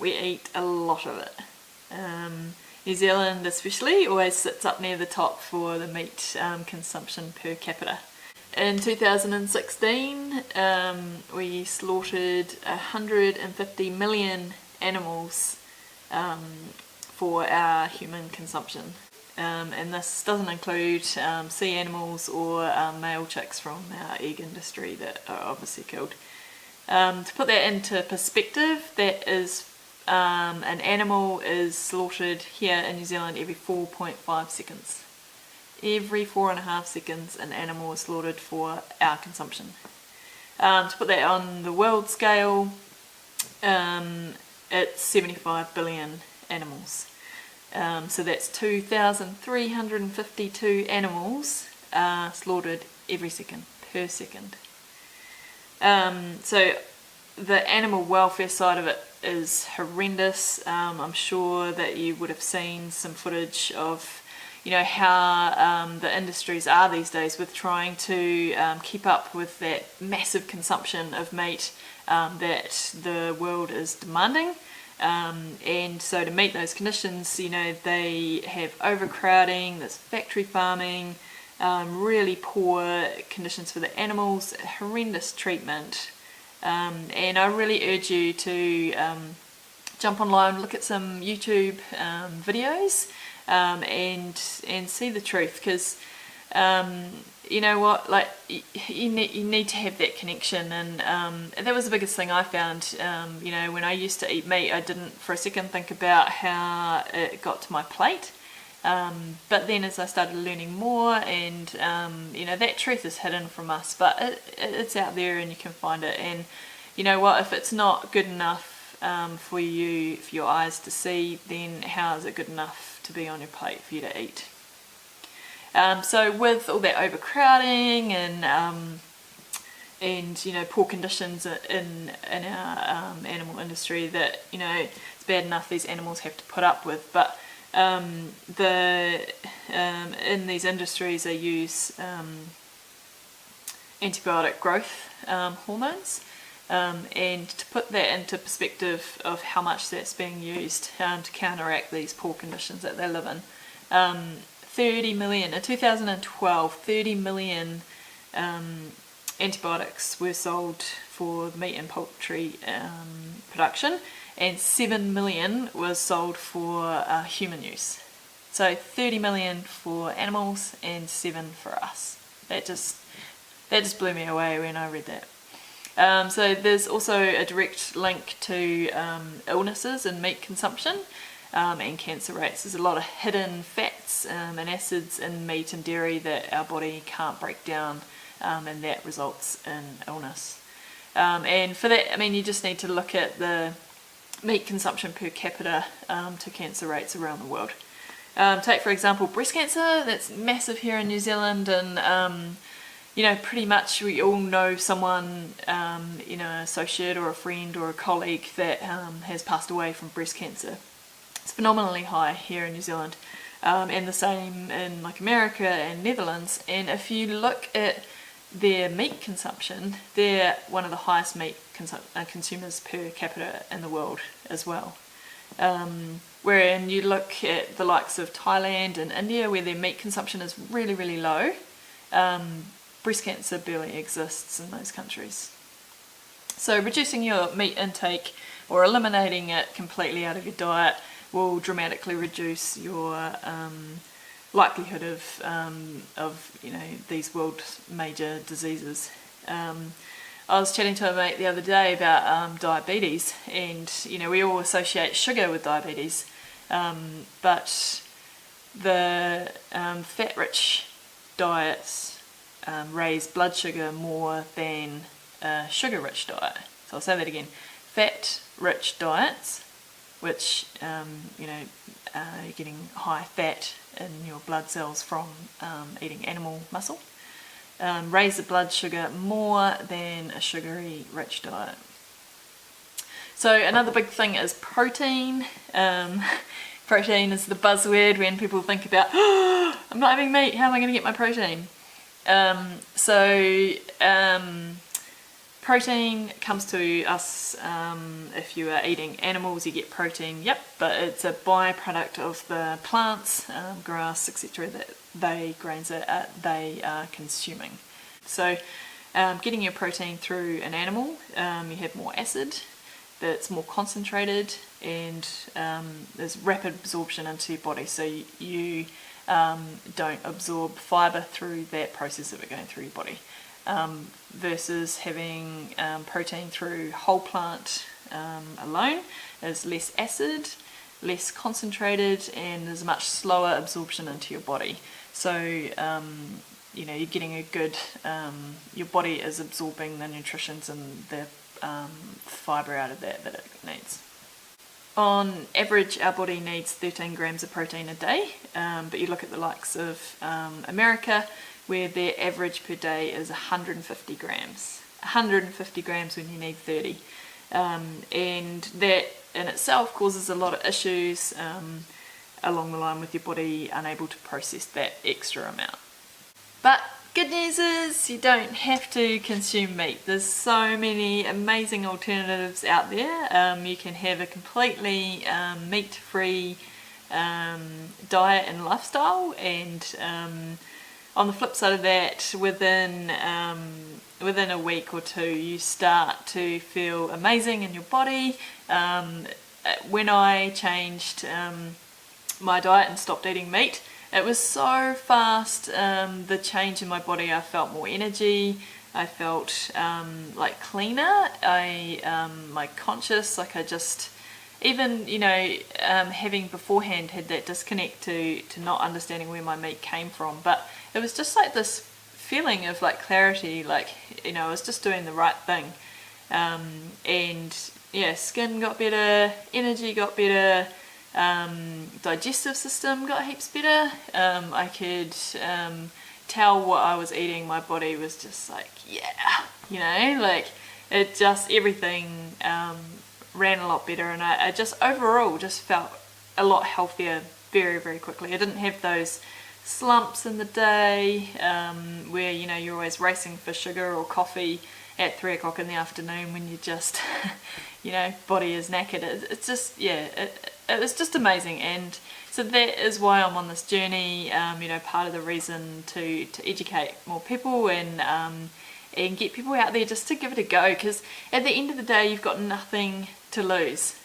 we eat a lot of it. New Zealand especially always sits up near the top for the meat consumption per capita. In 2016 we slaughtered 150 million animals for our human consumption. And this doesn't include sea animals or male chicks from our egg industry that are obviously killed. To put that into perspective, that is an animal is slaughtered here in New Zealand every 4.5 seconds. Every 4.5 seconds an animal is slaughtered for our consumption. To put that on the world scale, it's 75 billion animals. So that's 2,352 animals slaughtered every second, per second. So the animal welfare side of it is horrendous. I'm sure that you would have seen some footage of, you know, how the industries are these days with trying to keep up with that massive consumption of meat that the world is demanding. And so to meet those conditions, you know, they have overcrowding, there's factory farming, really poor conditions for the animals, horrendous treatment. And I really urge you to jump online, look at some YouTube videos and see the truth, because you know what, like you need to have that connection. And that was the biggest thing I found. You know, when I used to eat meat, I didn't for a second think about how it got to my plate. But then as I started learning more, and you know, that truth is hidden from us, but it's out there and you can find it. And you know what, if it's not good enough for you, for your eyes to see, then how is it good enough to be on your plate for you to eat? So with all that overcrowding and you know, poor conditions in our animal industry, that, you know, it's bad enough these animals have to put up with, but in these industries they use antibiotic growth hormones, and to put that into perspective of how much that's being used to counteract these poor conditions that they live in, 30 million, in 2012, 30 million antibiotics were sold for meat and poultry production, and 7 million was sold for human use. So 30 million for animals and 7 for us. That just blew me away when I read that. So there's also a direct link to illnesses and meat consumption and cancer rates. There's a lot of hidden fats and acids in meat and dairy that our body can't break down, and that results in illness. And for that, I mean, you just need to look at the meat consumption per capita to cancer rates around the world. Take for example breast cancer, that's massive here in New Zealand, and you know, pretty much we all know someone, you know, an associate or a friend or a colleague that has passed away from breast cancer. It's phenomenally high here in New Zealand, and the same in like America and Netherlands. And if you look at their meat consumption, they're one of the highest meat consumers per capita in the world as well. Wherein you look at the likes of Thailand and India, where their meat consumption is really, really low, breast cancer barely exists in those countries. So reducing your meat intake or eliminating it completely out of your diet will dramatically reduce your likelihood of you know, these world major diseases. I was chatting to a mate the other day about diabetes, and you know, we all associate sugar with diabetes, but the fat-rich diets raise blood sugar more than a sugar-rich diet. So I'll say that again: fat-rich diets, which you know, you're getting high fat in your blood cells from eating animal muscle, raise the blood sugar more than a sugary rich diet. So another big thing is protein. Protein is the buzzword when people think about, oh, I'm not having meat, how am I going to get my protein? Protein comes to us if you are eating animals, you get protein, yep, but it's a byproduct of the plants, grass, etc. that grains that they are consuming. So getting your protein through an animal, you have more acid, but it's more concentrated, and there's rapid absorption into your body, so you don't absorb fibre through that process of it going through your body. Versus having protein through whole plant alone is less acid, less concentrated, and there's a much slower absorption into your body. So you know, you're getting a good, your body is absorbing the nutritions and the fibre out of that it needs. On average, our body needs 13 grams of protein a day, but you look at the likes of America, where their average per day is 150 grams. 150 grams when you need 30. And that in itself causes a lot of issues along the line with your body unable to process that extra amount. But good news is you don't have to consume meat. There's so many amazing alternatives out there. You can have a completely meat-free diet and lifestyle, and on the flip side of that, within a week or two, you start to feel amazing in your body. When I changed my diet and stopped eating meat, it was so fast, the change in my body. I felt more energy, I felt like cleaner, my conscious, like I just, even, you know, having beforehand had that disconnect to not understanding where my meat came from, but it was just like this feeling of like clarity, like, you know, I was just doing the right thing. And yeah, skin got better, energy got better, digestive system got heaps better. I could tell what I was eating. My body was just like, yeah, you know, like it just, everything ran a lot better, and I just overall just felt a lot healthier very, very quickly. I didn't have those slumps in the day where, you know, you're always racing for sugar or coffee at 3 o'clock in the afternoon when you just, you know, body is knackered. It's just, yeah, it was just amazing. And so that is why I'm on this journey, you know, part of the reason to educate more people and get people out there just to give it a go, because at the end of the day you've got nothing to lose.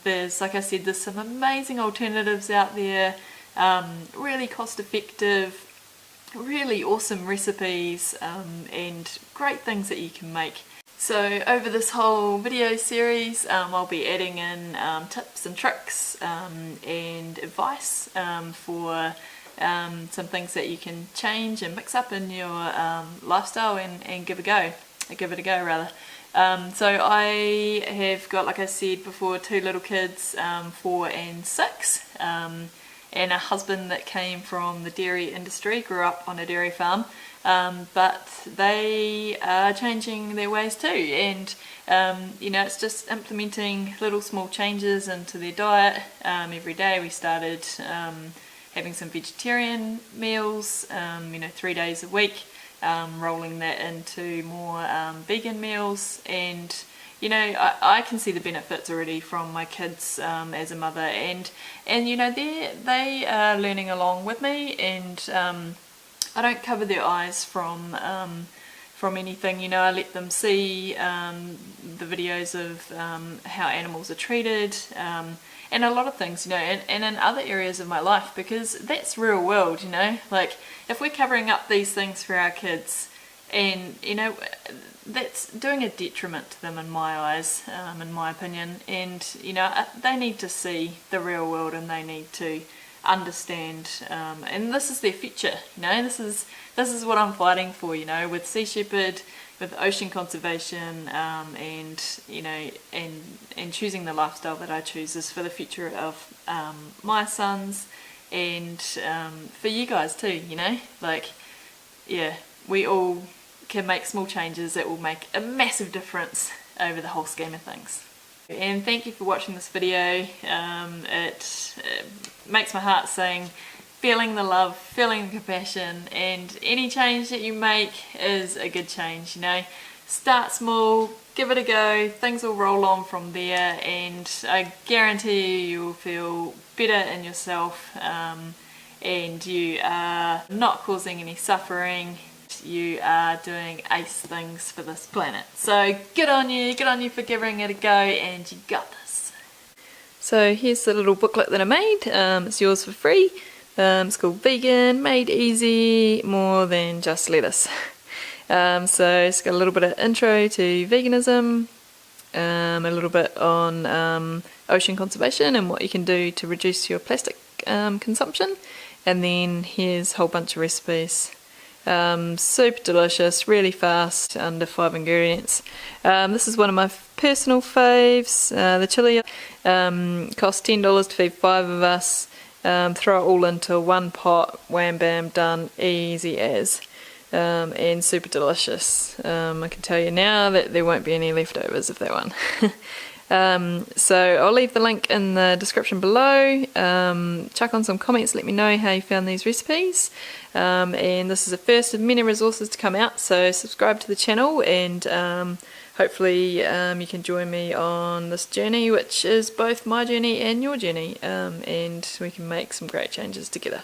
There's, like I said, there's some amazing alternatives out there, really cost effective, really awesome recipes, and great things that you can make. So over this whole video series, I'll be adding in tips and tricks and advice for some things that you can change and mix up in your lifestyle and give it a go rather. So I have got, like I said before, 2 little kids, 4 and 6, and a husband that came from the dairy industry, grew up on a dairy farm, but they are changing their ways too, and you know, it's just implementing little small changes into their diet. Every day we started having some vegetarian meals, you know, 3 days a week, rolling that into more vegan meals, and you know, I can see the benefits already from my kids as a mother, and you know, they are learning along with me, and I don't cover their eyes from anything. You know, I let them see the videos of how animals are treated, and a lot of things, you know, and in other areas of my life, because that's real world, you know, like if we're covering up these things for our kids, and you know, that's doing a detriment to them in my eyes, in my opinion, and you know, they need to see the real world, and they need to understand, and this is their future, you know, this is what I'm fighting for, you know, with Sea Shepherd, with ocean conservation, and you know, and choosing the lifestyle that I choose is for the future of my sons, and for you guys too, you know, like, yeah, we all can make small changes that will make a massive difference over the whole scheme of things. And thank you for watching this video. It makes my heart sing, feeling the love, feeling the compassion, and any change that you make is a good change, you know. Start small, give it a go, things will roll on from there, and I guarantee you'll feel better in yourself, and you are not causing any suffering. You are doing ace things for this planet. So good on you for giving it a go, and you got this. So here's the little booklet that I made. It's yours for free. It's called Vegan, Made Easy, More Than Just Lettuce. So it's got a little bit of intro to veganism, a little bit on ocean conservation and what you can do to reduce your plastic consumption, and then here's a whole bunch of recipes. Super delicious, really fast, under 5 ingredients. This is one of my personal faves, the chili. Costs $10 to feed 5 of us. Throw it all into one pot, wham bam, done, easy as. And super delicious. I can tell you now that there won't be any leftovers of that one. So I'll leave the link in the description below. Chuck on some comments, let me know how you found these recipes. And this is the first of many resources to come out, so subscribe to the channel, and hopefully you can join me on this journey, which is both my journey and your journey, and we can make some great changes together.